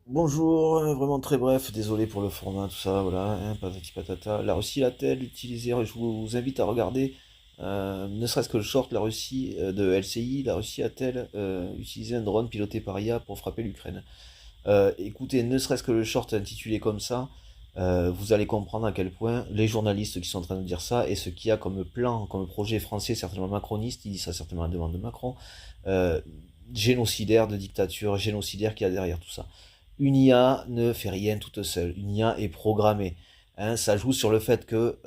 Bonjour, vraiment très bref, désolé pour le format, tout ça, voilà, hein, patati patata. La Russie a-t-elle utilisé, je vous invite à regarder, ne serait-ce que le short, la Russie de LCI, la Russie a-t-elle utilisé un drone piloté par IA pour frapper l'Ukraine? Écoutez, ne serait-ce que le short intitulé comme ça, vous allez comprendre à quel point les journalistes qui sont en train de dire ça et ce qu'il y a comme plan, comme projet français, certainement macroniste, il dit ça certainement à la demande de Macron, euh, génocidaire de dictature, génocidaire qu'il y a derrière tout ça. Une IA ne fait rien toute seule, une IA est programmée. Hein, ça joue sur le fait que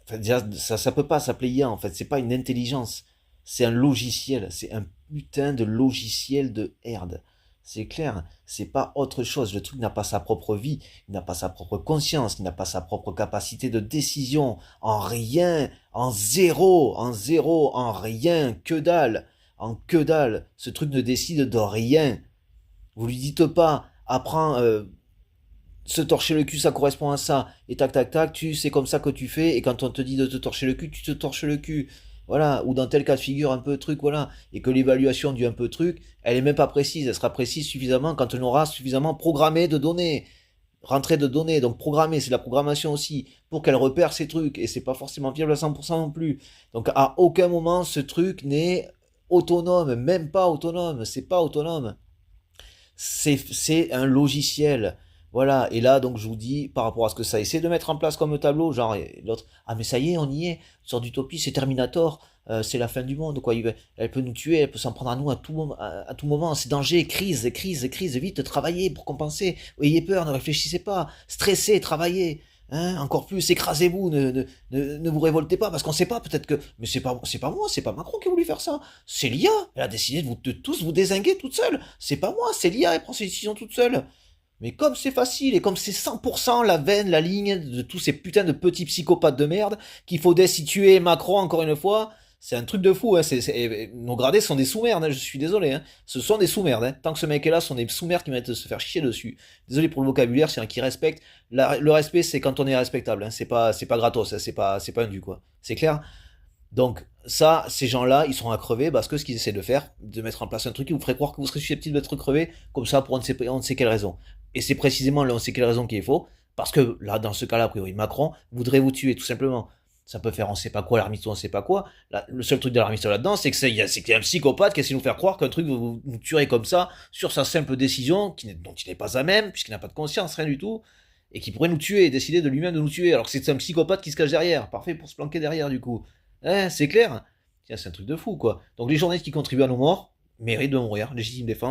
enfin, déjà, ça peut pas s'appeler IA en fait, c'est pas une intelligence, c'est un logiciel, c'est un putain de logiciel de herde. C'est clair, c'est pas autre chose. Le truc n'a pas sa propre vie, il n'a pas sa propre conscience, il n'a pas sa propre capacité de décision. En rien, en zéro, en rien, que dalle, en que dalle. Ce truc ne décide de rien. Vous lui dites pas, apprends, se torcher le cul, ça correspond à ça. Et tac, tac, tac, c'est comme ça que tu fais. Et quand on te dit de te torcher le cul, tu te torches le cul. Voilà. Ou dans tel cas de figure, un peu truc, voilà. Et que l'évaluation du un peu truc, elle est même pas précise. Elle sera précise suffisamment quand on aura suffisamment programmé de données. Rentrée de données. Donc programmer, c'est la programmation aussi. Pour qu'elle repère ces trucs. Et c'est pas forcément fiable à 100% non plus. Donc à aucun moment, ce truc n'est autonome. Même pas autonome. C'est pas autonome. C'est un logiciel. Voilà, et là, donc, je vous dis, par rapport à ce que ça essaie de mettre en place comme tableau, genre, et l'autre, ah, mais ça y est, on y est, sort d'utopie, c'est Terminator, c'est la fin du monde, quoi, elle peut nous tuer, elle peut s'en prendre à nous à tout moment, c'est danger, crise, crise, crise, vite, travaillez pour compenser, ayez peur, ne réfléchissez pas, stressez, travaillez, hein, encore plus, écrasez-vous, ne vous révoltez pas, parce qu'on sait pas, peut-être que, mais c'est pas moi, c'est pas Macron qui a voulu faire ça, c'est l'IA, elle a décidé de tous vous dézinguer toute seule, c'est pas moi, c'est l'IA, elle prend ses décisions toute seule. Mais comme c'est facile et comme c'est 100% la veine, la ligne de tous ces putains de petits psychopathes de merde qu'il faut destituer Macron encore une fois, c'est un truc de fou. Hein. Nos gradés sont des sous-merdes, hein, je suis désolé. Hein. Ce sont des sous-merdes. Hein. Tant que ce mec est là, ce sont des sous-merdes qui méritent de se faire chier dessus. Désolé pour le vocabulaire, c'est un qui respecte. Le respect, c'est quand on est respectable. Hein. C'est pas gratos, hein. C'est pas un dû, quoi. C'est clair. Donc ça, ces gens-là, ils sont à crever parce que ce qu'ils essaient de faire, de mettre en place un truc qui vous ferait croire que vous serez susceptible d'être crevé, comme ça pour on ne sait quelle raison. Et c'est précisément là on ne sait quelle raison qui est faux, parce que là, dans ce cas-là, a priori, Macron voudrait vous tuer, tout simplement. Ça peut faire on sait pas quoi, l'armistice, on sait pas quoi. Là, le seul truc de l'armistice là-dedans, c'est que c'est qu'il y a un psychopathe qui essaie de nous faire croire qu'un truc vous tuerait comme ça, sur sa simple décision, dont il n'est pas à même, puisqu'il n'a pas de conscience, rien du tout, et qui pourrait nous tuer et décider de lui-même de nous tuer, alors que c'est un psychopathe qui se cache derrière. Parfait pour se planquer derrière, du coup. Hein, c'est clair. Tiens, c'est un truc de fou, quoi. Donc les journalistes qui contribuent à nos morts méritent de mourir, légitime défense.